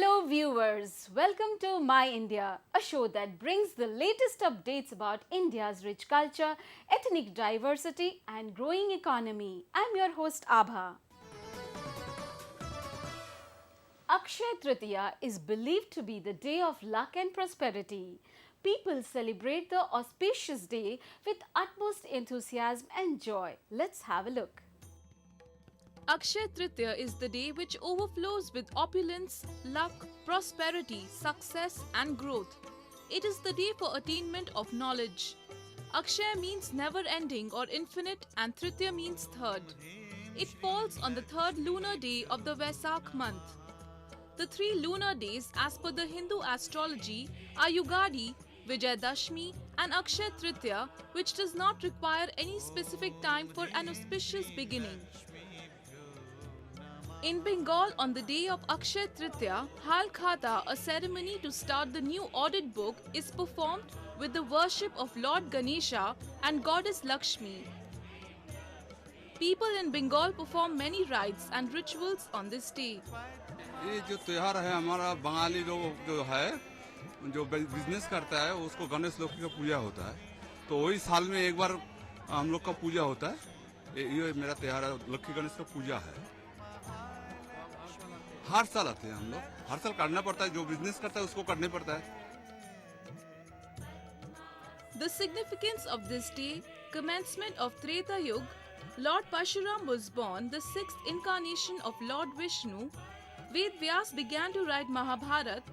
Hello viewers, welcome to My India, a show that brings the latest updates about India's rich culture, ethnic diversity and growing economy. I'm your host Abha. Akshay Tritiya is believed to be the day of luck and prosperity. People celebrate the auspicious day with utmost enthusiasm and joy. Let's have a look. Akshay Tritiya is the day which overflows with opulence, luck, prosperity, success and growth. It is the day for attainment of knowledge. Akshay means never ending or infinite and Tritiya means third. It falls on the third lunar day of the Vaisakh month. The three lunar days as per the Hindu astrology are Yugadi, Vijayadashmi and Akshay Tritiya, which does not require any specific time for an auspicious beginning. In Bengal, on the day of Akshay Tritiya, Hal Khata, a ceremony to start the new audit book, is performed with the worship of Lord Ganesha and Goddess Lakshmi. People in Bengal perform many rites and rituals on this day. ये जो त्योहार है हमारा बंगाली लोग जो है जो business करता है उसको गणेश लक्ष्मी का पूजा होता है तो वही साल में एक बार हम लोग का पूजा होता है ये मेरा त्योहार है लक्ष्मी गणेश का पूजा है हर साल आते हैं हम लोग हर साल करना पड़ता है जो बिजनेस करता है उसको करने पड़ता है The significance of this day, commencement of Treta Yuga, Lord Parshuram was born, the sixth incarnation of Lord Vishnu. Ved Vyas began to write Mahabharat.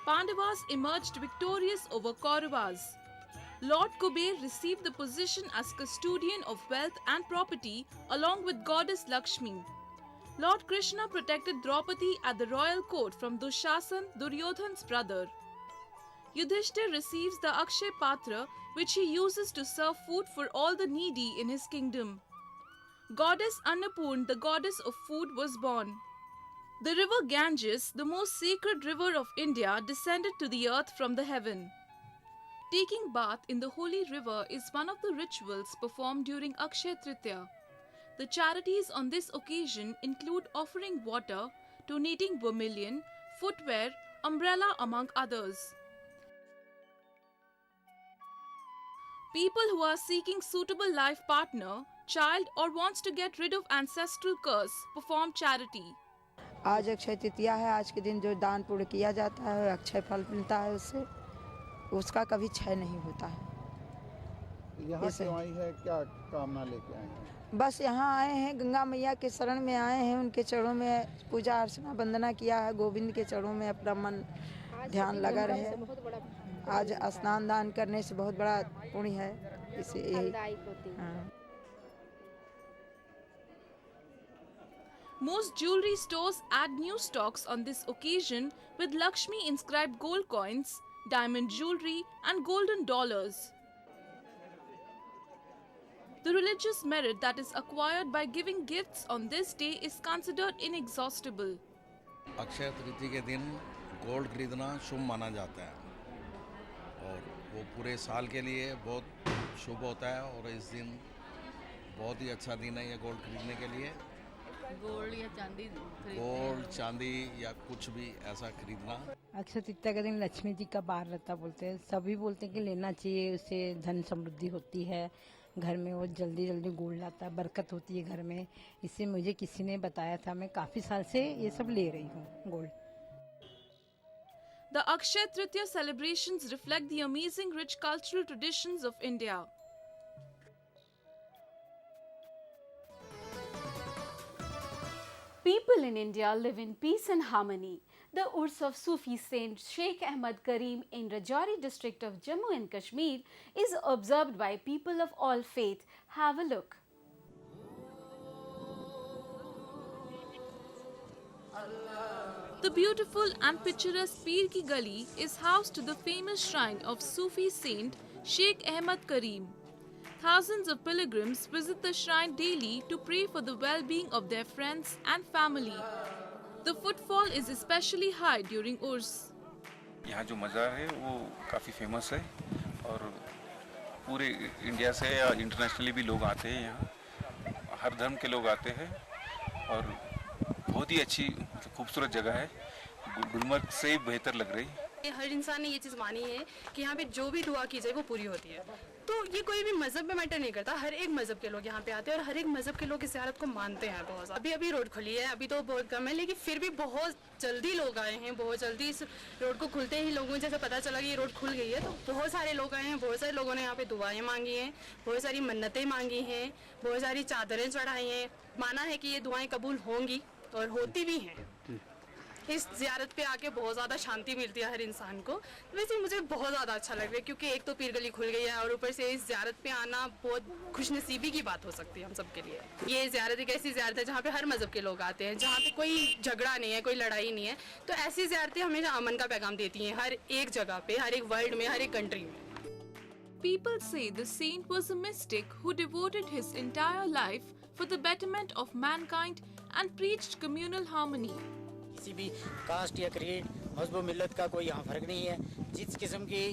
Pandavas emerged victorious over Kauravas. Lord Kuber received the position as custodian of wealth and property along with Goddess Lakshmi. Lord Krishna protected Draupadi at the royal court from Dushasan, Duryodhan's brother. Yudhishthir receives the Akshay Patra, which he uses to serve food for all the needy in his kingdom. Goddess Annapurna, the goddess of food, was born. The river Ganges, the most sacred river of India, descended to the earth from the heaven. Taking bath in the holy river is one of the rituals performed during Akshay Tritiya. The charities on this occasion include offering water, donating vermilion, footwear, umbrella among others. People who are seeking suitable life partner, child or wants to get rid of ancestral curse perform charity. आज अक्षय तृतीया है। आज के दिन जो दान पुण्य किया जाता है अक्षय फल मिलता है उससे उसका कभी क्षय नहीं होता है। यहाँ क्यों आई है क्या कामना लेके आए हैं? बस यहाँ आए हैं गंगा मैया के शरण में आए हैं उनके चरणों में पूजा अर्चना वंदना किया है गोविंद के चरणों में अपना मन ध्यान लगा रहे हैं। आज स्नान दान करने से बहुत बड़ा पुण्य है इसे यही Most jewelry stores add new stocks on this occasion with Lakshmi inscribed gold coins, diamond jewelry and golden dollars. The religious merit that is acquired by giving gifts on this day is considered inexhaustible. Akshaya Tritiya के दिन gold खरीदना शुभ माना जाता है और वो पूरे साल के लिए बहुत शुभ होता है और इस दिन बहुत ही अच्छा दिन है ये गोल्ड खरीदने के लिए गोल्ड या चांदी गोल्ड चांदी या कुछ भी ऐसा खरीदना। अक्षय तृतीया के दिन लक्ष्मी जी का बार रहता बोलते हैं सभी बोलते हैं कि लेना चाहिए उससे धन समृद्धि होती है घर में वो जल्दी जल्दी गोल्ड लाता है बरकत होती है घर में इससे मुझे किसी ने बताया था मैं काफ़ी साल से ये सब ले रही हूँ gold. The Akshay Tritiya celebrations reflect the amazing rich cultural traditions of India. People in India live in peace and harmony. The Urs of Sufi saint Sheikh Ahmad Karim in Rajouri district of Jammu and Kashmir is observed by people of all faith. Have a look. The beautiful and picturesque Peer Ki Gali is housed to the famous shrine of Sufi saint Sheikh Ahmad Karim. Thousands of pilgrims visit the shrine daily to pray for the well-being of their friends and family. The footfall is especially high during Urs. यहाँ जो मज़ार है वो काफ़ी famous है और पूरे India से या इंटरनेशनली भी लोग आते हैं यहाँ हर धर्म के लोग आते हैं और बहुत ही अच्छी खूबसूरत जगह है गुलमर्ग से बेहतर लग रही। हर इंसान ने ये चीज़ मानी है कि यहाँ पे जो भी दुआ की जाए वो पूरी होती है। तो ये कोई भी मजहब में मैटर नहीं करता, हर एक मजहब के लोग यहाँ पे आते हैं और हर एक मजहब के लोग इस ज़ियारत को मानते हैं बहुत ज़्यादा। अभी अभी रोड खुली है, अभी तो बहुत कम है, लेकिन फिर भी बहुत जल्दी लोग आए हैं। बहुत जल्दी इस रोड को खुलते ही लोगों को जैसे पता चला कि ये रोड खुल गई है तो बहुत सारे लोग आए हैं। बहुत सारे लोगों ने यहाँ पे दुआएं मांगी हैं, बहुत सारी मन्नतें मांगी हैं, बहुत सारी चादरें चढ़ाई हैं। माना है कि ये दुआएं कबूल होंगी और होती भी हैं। इस ज़ियारत पे आके बहुत ज़्यादा शांति मिलती है हर इंसान को। वैसे मुझे बहुत ज़्यादा अच्छा लग रहा है क्योंकि एक तो पीर गली खुल गई है और ऊपर से इस ज़ियारत पे आना बहुत खुशनसीबी की बात हो सकती है हम सब के लिए। ये ज़ियारत एक ऐसी ज़ियारत है जहाँ पे हर मज़हब के लोग आते हैं, जहाँ पे कोई झगड़ा नहीं है, कोई लड़ाई नहीं है। तो ऐसी ज़ियारतें हमेशा अमन का पैगाम देती हैं हर एक जगह पे, हर एक वर्ल्ड में, हर एक कंट्री में। People say the saint was a mystic who devoted his entire life for the betterment of mankind and preached communal harmony. किसी भी कास्ट या क्रीड मजहब मिल्लत का कोई यहाँ फ़र्क नहीं है। जिस किस्म की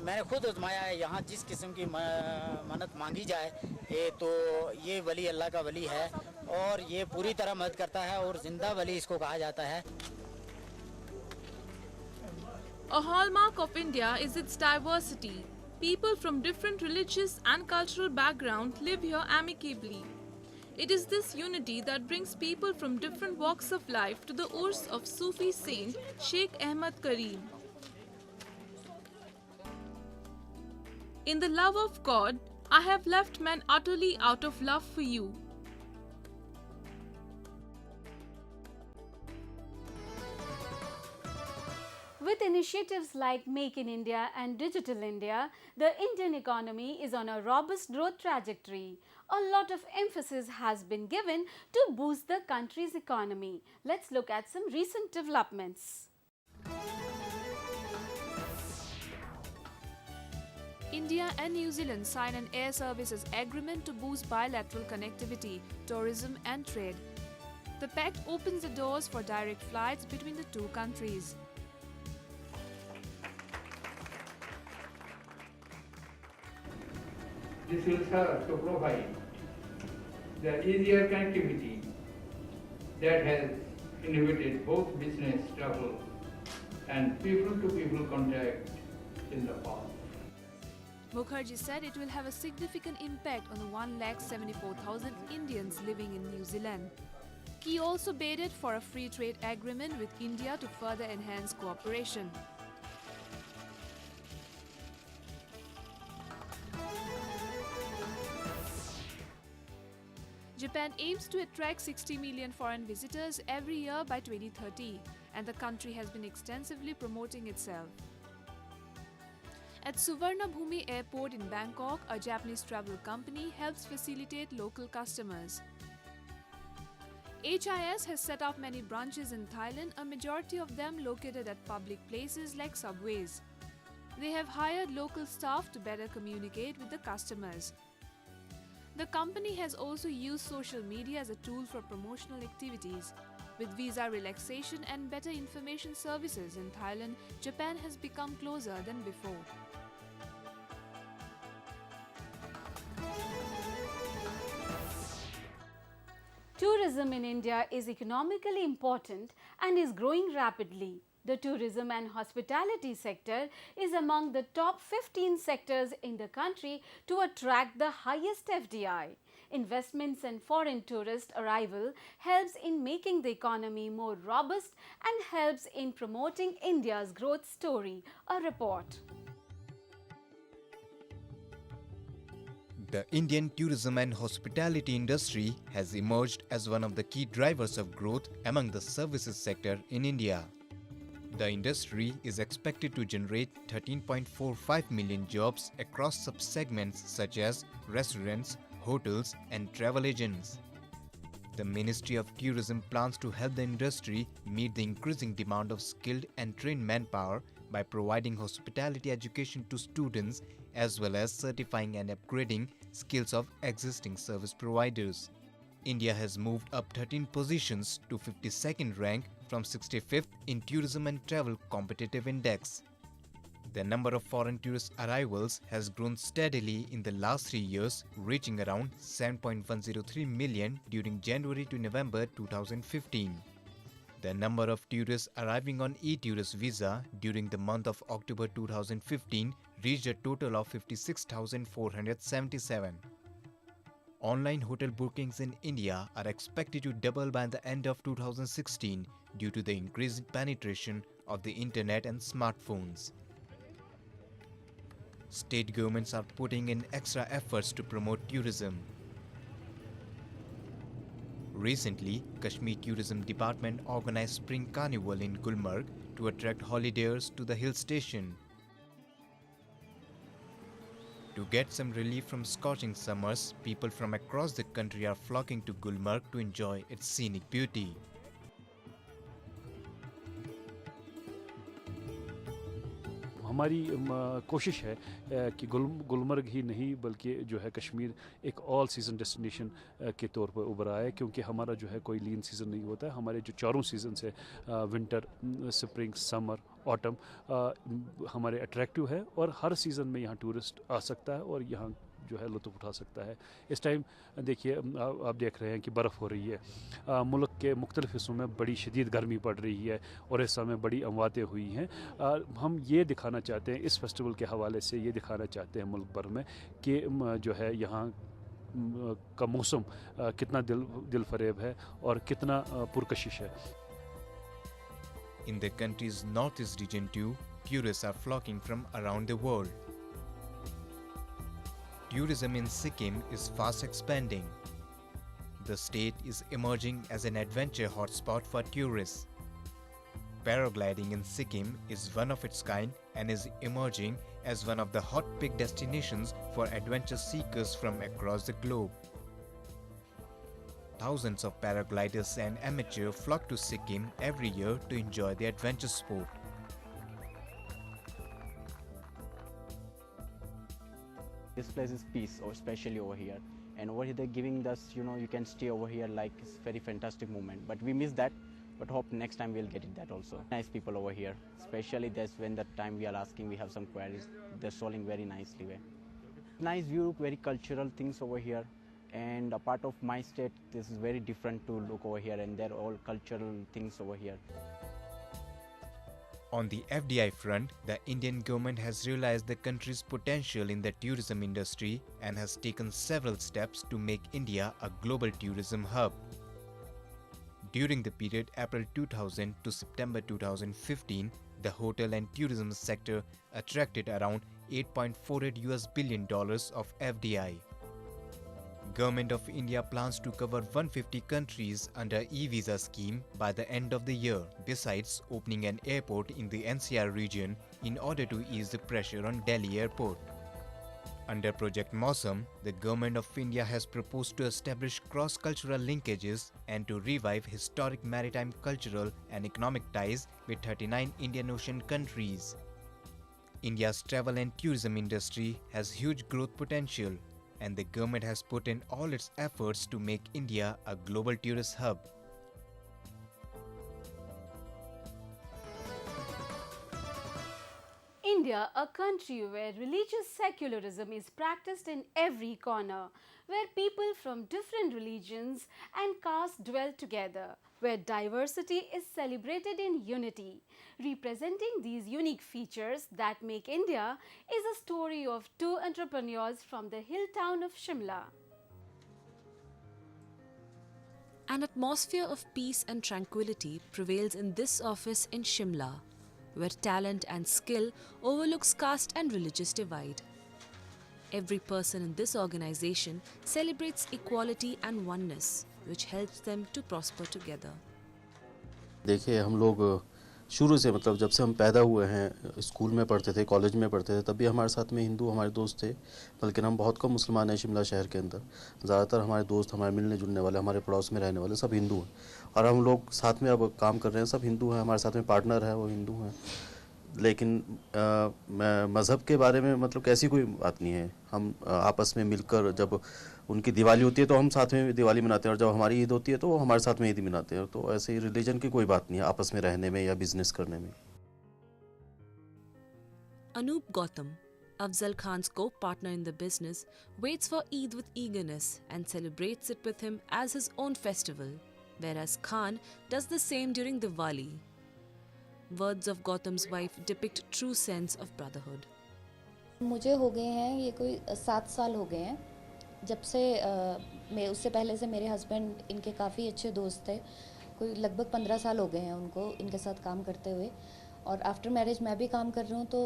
मैंने खुद आजमाया है, यहाँ जिस किस्म की मन्नत मांगी जाए तो ये वली अल्लाह का वली है और ये पूरी तरह मदद करता है और जिंदा वली इसको कहा जाता है। A hallmark of India is its diversity. People from different religious and cultural backgrounds live here amicably. It is this unity that brings people from different walks of life to the urs of Sufi saint Sheikh Ahmad Kareem. In the love of God, I have left men utterly out of love for you. With initiatives like Make in India and Digital India, the Indian economy is on a robust growth trajectory. A lot of emphasis has been given to boost the country's economy. Let's look at some recent developments. India and New Zealand sign an air services agreement to boost bilateral connectivity, tourism and trade. The pact opens the doors for direct flights between the two countries. This will serve to provide the easier connectivity that has inhibited both business travel and people-to-people contact in the past. Mukherjee said it will have a significant impact on the 174,000 Indians living in New Zealand. He also baited for a free trade agreement with India to further enhance cooperation. Japan aims to attract 60 million foreign visitors every year by 2030, and the country has been extensively promoting itself. At Suvarnabhumi Airport in Bangkok, a Japanese travel company helps facilitate local customers. HIS has set up many branches in Thailand, a majority of them located at public places like subways. They have hired local staff to better communicate with the customers. The company has also used social media as a tool for promotional activities. With visa relaxation and better information services in Thailand, Japan has become closer than before. Tourism in India is economically important and is growing rapidly. The tourism and hospitality sector is among the top 15 sectors in the country to attract the highest FDI. Investments and foreign tourist arrival helps in making the economy more robust and helps in promoting India's growth story. A report. The Indian tourism and hospitality industry has emerged as one of the key drivers of growth among the services sector in India. The industry is expected to generate 13.45 million jobs across subsegments such as restaurants, hotels and travel agents. The Ministry of Tourism plans to help the industry meet the increasing demand of skilled and trained manpower by providing hospitality education to students as well as certifying and upgrading skills of existing service providers. India has moved up 13 positions to 52nd rank from 65th in Tourism and Travel Competitive Index. The number of foreign tourist arrivals has grown steadily in the last 3 years, reaching around 7.103 million during January to November 2015. The number of tourists arriving on e-tourist visa during the month of October 2015 reached a total of 56,477. Online hotel bookings in India are expected to double by the end of 2016 due to the increased penetration of the internet and smartphones. State governments are putting in extra efforts to promote tourism. Recently, Kashmir Tourism Department organized Spring Carnival in Gulmarg to attract holidayers to the hill station. To get some relief from scorching summers, people from across the country are flocking to Gulmarg to enjoy its scenic beauty. हमारी कोशिश है कि गुलमर्ग ही नहीं बल्कि जो है कश्मीर एक all season destination के तौर पर उभर आया है, क्योंकि हमारा जो है कोई लीन सीज़न नहीं होता है। हमारे जो चारों सीज़न्स है विंटर, स्प्रिंग, समर, ऑटम हमारे अट्रैक्टिव है और हर सीज़न में यहाँ टूरिस्ट आ सकता है और यहाँ जो है लुत्फ़ उठा सकता है। इस टाइम देखिए आप देख रहे हैं कि बर्फ़ हो रही है, मुल्क के मुख्तलिफ़ हिस्सों में बड़ी शदीद गर्मी पड़ रही है और इस समय बड़ी अमवातें हुई हैं। हम ये दिखाना चाहते हैं, इस फेस्टिवल के हवाले से ये दिखाना चाहते हैं मुल्क भर में कि जो है यहाँ का मौसम कितना दिल फरेब है और कितना पुरकशिश है। In the country's northeast region too, tourists are flocking from around the world. Tourism in Sikkim is fast expanding. The state is emerging as an adventure hotspot for tourists. Paragliding in Sikkim is one of its kind and is emerging as one of the hot pick destinations for adventure seekers from across the globe. Thousands of paragliders and amateurs flock to Sikkim every year to enjoy the adventure sport. This place is peace, or especially over here. And over here they're giving us, you can stay over here, like it's very fantastic moment. But we miss that, but hope next time we'll get it that also. Nice people over here, especially that's when the time we are asking, we have some queries, they're solving very nicely. Nice view, very cultural things over here. And a part of my state, this is very different to look over here, and they're all cultural things over here. On the FDI front, the Indian government has realized the country's potential in the tourism industry and has taken several steps to make India a global tourism hub. During the period April 2000 to September 2015, the hotel and tourism sector attracted around $8.48 billion of FDI. Government of India plans to cover 150 countries under e-visa scheme by the end of the year, besides opening an airport in the NCR region in order to ease the pressure on Delhi airport. Under Project Mausam, the Government of India has proposed to establish cross-cultural linkages and to revive historic maritime cultural and economic ties with 39 Indian Ocean countries. India's travel and tourism industry has huge growth potential, and the government has put in all its efforts to make India a global tourist hub. India, a country where religious secularism is practiced in every corner, where people from different religions and castes dwell together, where diversity is celebrated in unity. Representing these unique features that make India is a story of two entrepreneurs from the hill town of Shimla. An atmosphere of peace and tranquility prevails in this office in Shimla, where talent and skill overlooks caste and religious divide. Every person in this organization celebrates equality and oneness, which helps them to prosper together. देखिए हम लोग शुरू से मतलब जब से हम पैदा हुए हैं, स्कूल में पढ़ते थे, कॉलेज में पढ़ते थे, तब भी हमारे साथ में हिंदू हमारे दोस्त थे, बल्कि हम बहुत कम मुसलमान हैं शिमला शहर के अंदर। ज़्यादातर हमारे दोस्त, हमारे मिलने जुलने वाले, हमारे पड़ोस में रहने वाले सब हिंदू हैं और हम लोग साथ में अब काम कर रहे हैं, सब हिंदू हैं। हमारे साथ में पार्टनर है वो हिंदू हैं, लेकिन मज़हब के बारे में मतलब ऐसी कोई बात नहीं है। हम आपस में मिलकर जब उनकी दिवाली होती है तो हम साथ में दिवाली मनाते हैं और जब हमारी ईद होती है तो वो हमारे साथ में ईद मनाते हैं। तो ऐसे ही रिलीजन की कोई बात नहीं है आपस में रहने में या बिजनेस करने में। Anup Gautam, Afzal Khan's co-partner in the business, waits for Eid with eagerness and celebrates it with him as his own festival. whereas Khan does the same during Diwali. Words of Gautam's wife depict true sense of brotherhood. मुझे हो गए हैं ये कोई 7 साल हो गए हैं जब से मैं उससे पहले से मेरे हस्बैंड इनके काफ़ी अच्छे दोस्त थे कोई लगभग 15 साल हो गए हैं उनको इनके साथ काम करते हुए और आफ्टर मैरिज मैं भी काम कर रही हूँ तो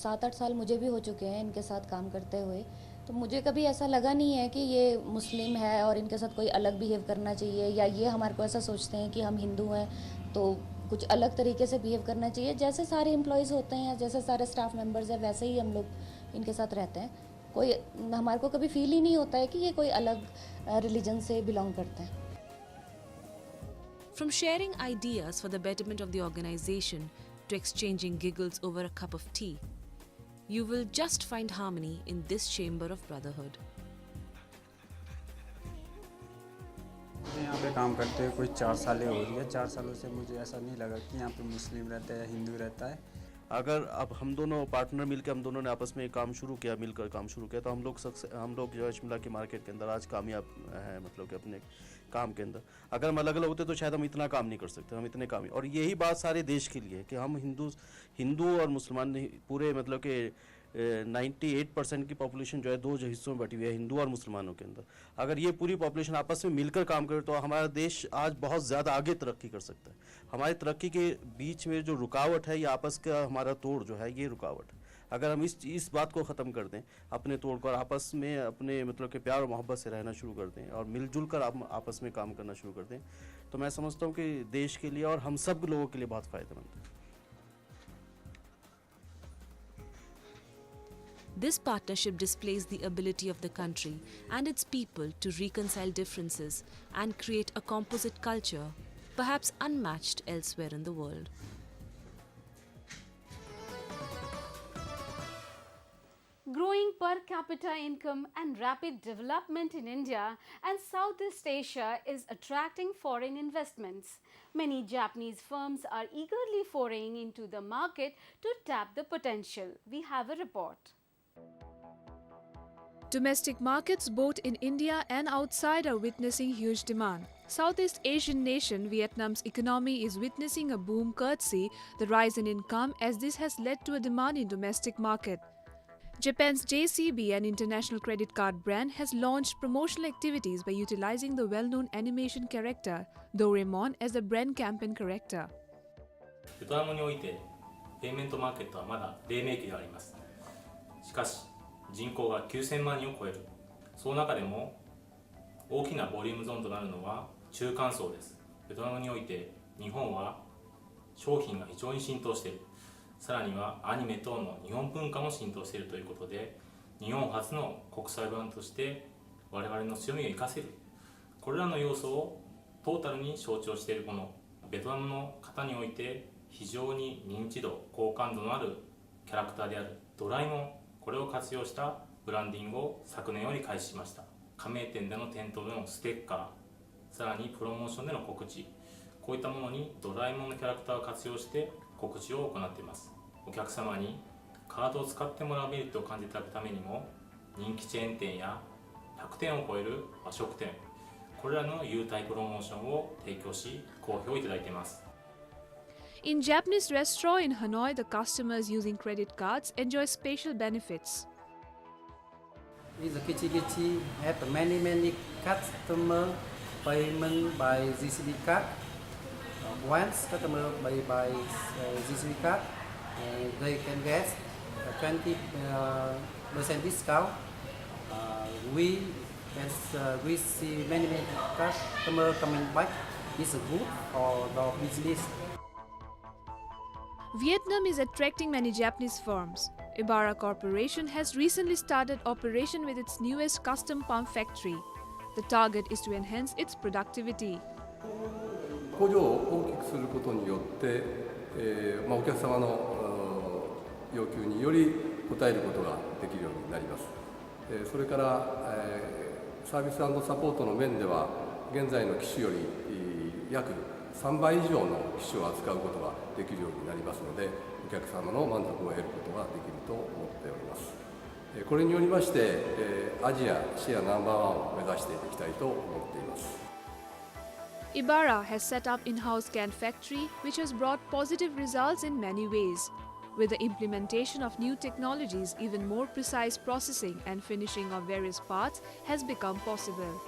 7-8 साल मुझे भी हो चुके हैं इनके साथ काम करते हुए तो मुझे कभी ऐसा लगा नहीं है कि ये मुस्लिम है और इनके साथ कोई अलग बिहेव करना चाहिए या ये हमारे को ऐसा सोचते हैं कि हम हिंदू हैं तो कुछ अलग तरीके से बिहेव करना चाहिए जैसे सारे एम्प्लॉयज़ होते हैं या जैसे सारे स्टाफ मेंबर्स हैं वैसे ही हम लोग इनके साथ रहते हैं कोई हमारे को कभी फील ही नहीं होता है कि ये कोई अलग रिलीजन से बिलोंग करते हैं From sharing ideas for the betterment of the organization to exchanging giggles over a cup of tea, you will just find harmony in this chamber of brotherhood. मुझे यहाँ पे काम करते हुए कोई 4 सालें हो रही है 4 सालों से मुझे ऐसा नहीं लगा कि यहाँ पे मुस्लिम रहता है या हिंदू रहता है अगर अब हम दोनों पार्टनर मिलकर हम दोनों ने आपस में काम शुरू किया मिलकर काम शुरू किया तो हम लोग जो है शिमला की मार्केट के अंदर आज कामयाब हैं मतलब कि अपने काम के अंदर अगर हम अलग अलग होते तो शायद हम इतना काम नहीं कर सकते हम इतने काम और यही बात सारे देश के लिए कि हम हिंदू और मुसलमान पूरे मतलब कि 98% की पॉपुलेशन जो है 2 हिस्सों में बटी हुई है हिंदू और मुसलमानों के अंदर अगर ये पूरी पॉपुलेशन आपस में मिलकर काम करे तो हमारा देश आज बहुत ज़्यादा आगे तरक्की कर सकता है हमारी तरक्की के बीच में जो रुकावट है ये आपस का हमारा तोड़ जो है ये रुकावट है अगर हम इस बात को ख़त्म कर दें अपने तोड़ को और आपस में अपने मतलब कि प्यार और मोहब्बत से रहना शुरू कर दें और मिलजुल कर आपस में काम करना शुरू कर दें तो मैं समझता हूँ कि देश के लिए और हम सब लोगों के लिए बहुत फ़ायदेमंद है This partnership displays the ability of the country and its people to reconcile differences and create a composite culture, perhaps unmatched elsewhere in the world. Growing per capita income and rapid development in India and Southeast Asia is attracting foreign investments. Many Japanese firms are eagerly foraying into the market to tap the potential. We have a report. Domestic markets both in India and outside are witnessing huge demand. Southeast Asian nation Vietnam's economy is witnessing a boom courtesy the rise in income as this has led to a demand in domestic market. Japan's JCB, an international credit card brand, has launched promotional activities by utilizing the well-known animation character Doraemon as the brand campaign character. ベトナムにおいてペイメントマーケットはまだ黎明期であります。しかし人口が9000万人を超える。その中でも大きなボリュームゾーンとなるのは中間層です。ベトナムにおいて日本は商品が非常に浸透している。さらにはアニメ等の日本文化も浸透しているということで、日本初の国際ブランドとして我々の強みを生かせる。これらの要素をトータルに象徴しているこのベトナムの方において非常に認知度、好感度のあるキャラクターであるドラえもん、これを活用したブランディングを昨年より開始しました。加盟店での店頭でのステッカー、さらにプロモーションでの告知、こういったものにドラえもんのキャラクターを活用して告知を行っています。お客様にカードを使ってもらうメリットを感じていただくためにも、人気チェーン店や100店を超える和食店、これらの優待プロモーションを提供し、好評いただいています。In Japanese restaurant in Hanoi, the customers using credit cards enjoy special benefits. Is a Kichi have many customer payment by GCB card. Once customer by GCB card, they can get a 20% discount. We see many customer coming back. It's good for the business. Vietnam is attracting many Japanese firms. Ibarra Corporation has recently started operation with its newest custom pump factory. The target is to enhance its productivity. 工場を大きくすることによって、お客様の要求により応えることができるようになります。それから、サービス&サポートの面では現在の機種より約3倍以上の機種を扱うことができるようになりますので、お客様の満足を得ることができると思っております。これによりまして、アジアシェアナンバー1を目指していきたいと思っています。Ibarra has set up in-house can factory which has brought positive results in many ways. With the implementation of new technologies, even more precise processing and finishing of various parts has become possible.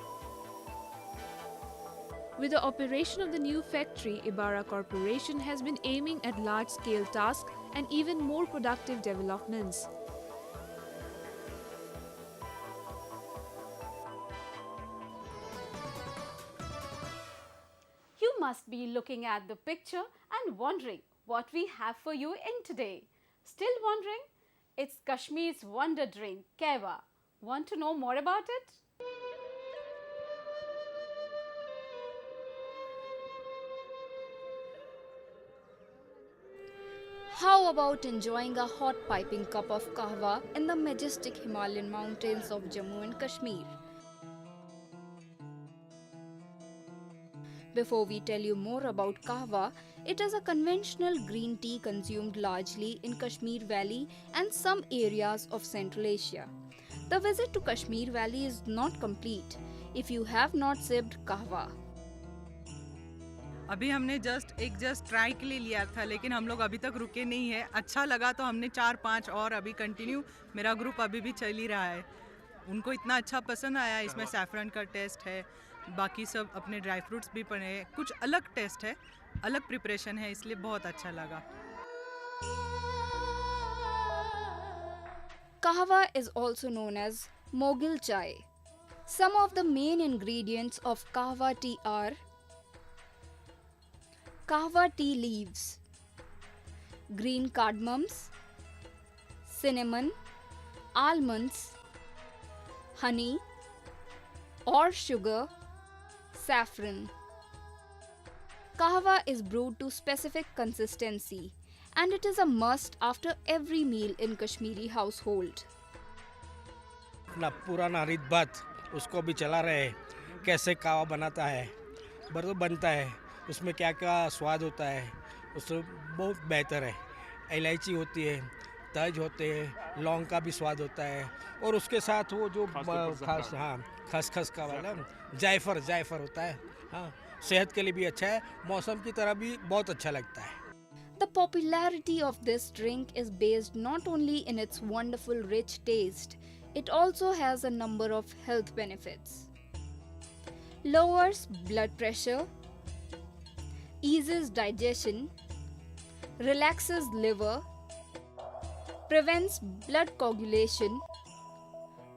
With the operation of the new factory, Ibarra Corporation has been aiming at large-scale tasks and even more productive developments. You must be looking at the picture and wondering what we have for you in today. Still wondering? It's Kashmir's wonder drink, Kahwa. Want to know more about it? How about enjoying a hot piping cup of kahwa in the majestic Himalayan mountains of Jammu and Kashmir? Before we tell you more about kahwa, it is a conventional green tea consumed largely in Kashmir Valley and some areas of Central Asia. The visit to Kashmir Valley is not complete if you have not sipped kahwa. अभी हमने just try के लिए लिया था, लेकिन हम लोग अभी तक रुके नहीं है. अच्छा लगा तो हमने 4-5 और अभी कंटिन्यू, मेरा ग्रुप अभी भी चल ही रहा है. उनको इतना अच्छा पसंद आया. इसमें सैफरन का टेस्ट है, बाकी सब अपने ड्राई फ्रूट्स भी पड़े हैं. कुछ अलग टेस्ट है, अलग प्रिपरेशन है, इसलिए बहुत अच्छा लगा. Kahwa is also known as Mogul chai. Some of the main ingredients of kahwa tea are kahwa tea leaves, green cardamoms, cinnamon, almonds, honey or sugar, saffron. Kahwa is brewed to specific consistency and it is a must after every meal in Kashmiri household. अपना पुराना रीत बात उसको भी चला रहे हैं. कैसे कावा बनाता है, बरतो बनता है, उसमें क्या क्या स्वाद होता है, उससे बहुत बेहतर है. इलायची होती है, तज होते हैं, लौंग का भी स्वाद होता है और उसके साथ वो जो खसखस का वाला जायफर होता है. हाँ, सेहत के लिए भी अच्छा है, मौसम की तरह भी बहुत अच्छा लगता है. The popularity of this drink is based not only in its wonderful rich taste, it also has a number of health benefits. Lowers blood pressure, eases digestion, relaxes liver, prevents blood coagulation,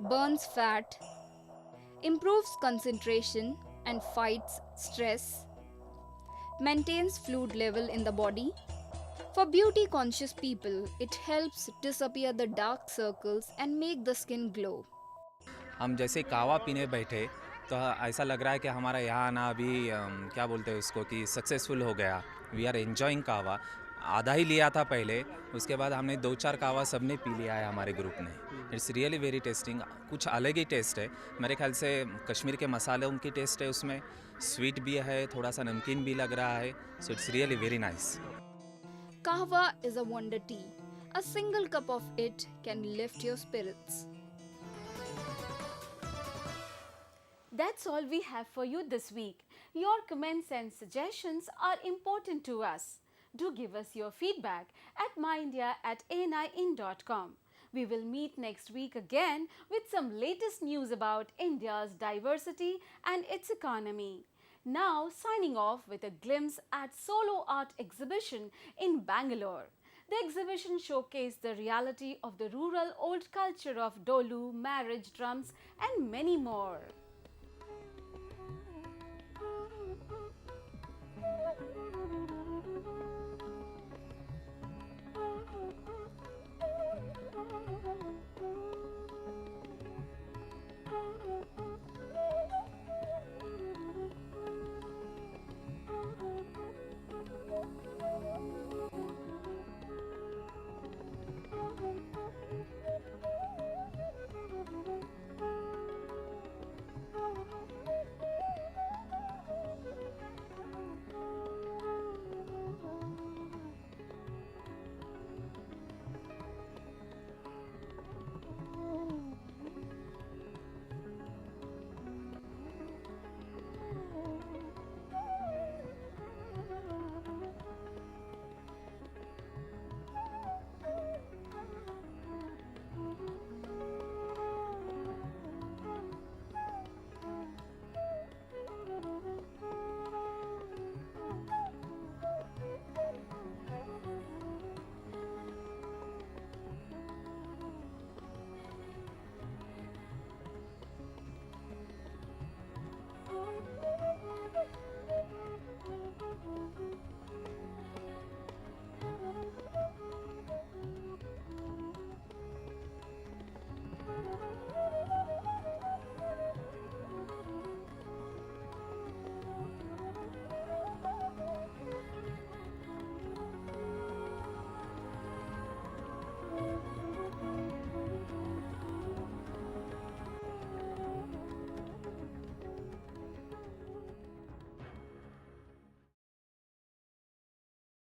burns fat, improves concentration and fights stress, maintains fluid level in the body. For beauty conscious people, it helps disappear the dark circles and make the skin glow. हम जैसे कावा पीने बैठे तो ऐसा लग रहा है कि हमारा यहाँ आना अभी क्या बोलते हैं उसको कि सक्सेसफुल हो गया. वी आर एंजॉइंग कावा. आधा ही लिया था पहले, उसके बाद हमने 2-4 कावा सबने पी लिया है हमारे ग्रुप ने. It's really very testing. कुछ अलग ही टेस्ट है. मेरे ख्याल से कश्मीर के मसालों की टेस्ट है, उसमें स्वीट भी है, थोड़ा सा नमकीन भी लग रहा है. So it's really very nice. Kahwa is a wonder tea. A single cup of it can lift your spirits. That's all we have for you this week. Your comments and suggestions are important to us. Do give us your feedback at myindia@anin.com. We will meet next week again with some latest news about India's diversity and its economy. Now signing off with a glimpse at Solo Art Exhibition in Bangalore. The exhibition showcased the reality of the rural old culture of Dolu, marriage drums and many more.